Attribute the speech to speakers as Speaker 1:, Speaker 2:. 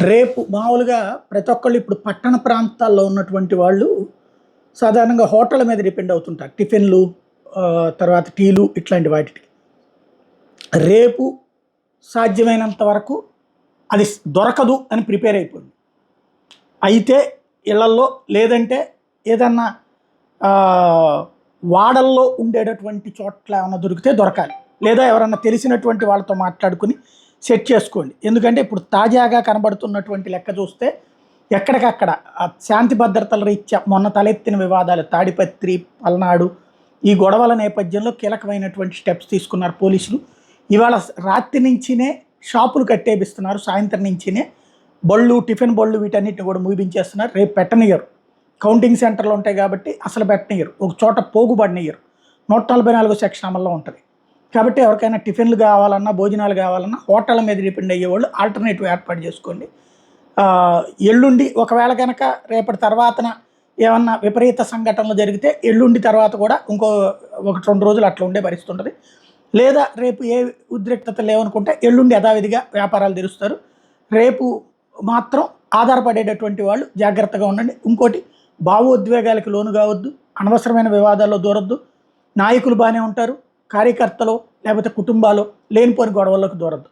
Speaker 1: రేపు మామూలుగా ప్రతి ఒక్కళ్ళు ఇప్పుడు పట్టణ ప్రాంతాల్లో ఉన్నటువంటి వాళ్ళు సాధారణంగా హోటళ్ళ మీద డిపెండ్ అవుతుంటారు. టిఫిన్‌లు తర్వాత టీలు ఇట్లాంటి వాటికి. రేపు సాధ్యమైనంత వరకు అది దొరకదు అని ప్రిపేర్ అయిపోండి. అయితే ఇళ్లల్లో లేదంటే ఏదన్నా వాడల్లో ఉండేటటువంటి చోట్ల ఏమన్నా దొరికితే దొరకాలి. లేదా ఎవరన్నా తెలిసినటువంటి వాళ్ళతో మాట్లాడుకొని సెట్ చేసుకోండి. ఎందుకంటే ఇప్పుడు తాజాగా కనబడుతున్నటువంటి లెక్క చూస్తే ఎక్కడికక్కడ శాంతి భద్రతల రీత్యా మొన్న తలెత్తిన వివాదాలు తాడిపత్రి, పల్నాడు ఈ గొడవల నేపథ్యంలో కీలకమైనటువంటి స్టెప్స్ తీసుకున్నారు పోలీసులు. ఇవాళ రాత్రి నుంచినే షాపులు కట్టేపిస్తున్నారు. సాయంత్రం నుంచినే బళ్ళు, టిఫిన్ బళ్ళు వీటన్నిటిని కూడా ముగిపించేస్తున్నారు. రేపు పెట్టనియ్యరు. కౌంటింగ్ సెంటర్లు ఉంటాయి కాబట్టి అసలు పెట్టనియ్యరు. ఒక చోట పోగుబడినియ్యరు. 144 సెక్షన్ అమల్లో ఉంటుంది. కాబట్టి ఎవరికైనా టిఫిన్లు కావాలన్నా, భోజనాలు కావాలన్నా హోటళ్ళ మీద డిపెండ్ అయ్యేవాళ్ళు ఆల్టర్నేటివ్ ఏర్పాటు చేసుకోండి. ఎల్లుండి ఒకవేళ కనుక రేపటి తర్వాతన ఏమన్నా విపరీత సంఘటనలు జరిగితే ఎల్లుండి తర్వాత కూడా ఇంకో 1-2 రోజులు అట్లా ఉండే పరిస్థితి ఉంటుంది. లేదా రేపు ఏ ఉద్రిక్తత లేవనుకుంటే ఎల్లుండి యథావిధిగా వ్యాపారాలు తెరుస్తారు. రేపు మాత్రం ఆధారపడేటటువంటి వాళ్ళు జాగ్రత్తగా ఉండండి. ఇంకోటి, భావోద్వేగాలకు లోను కావద్దు, అనవసరమైన వివాదాల్లో దూరొద్దు. నాయకులు బాగానే ఉంటారు, కార్యకర్తలు లేకపోతే కుటుంబాలు లేనిపోని గొడవల్లోకి దూరద్దు.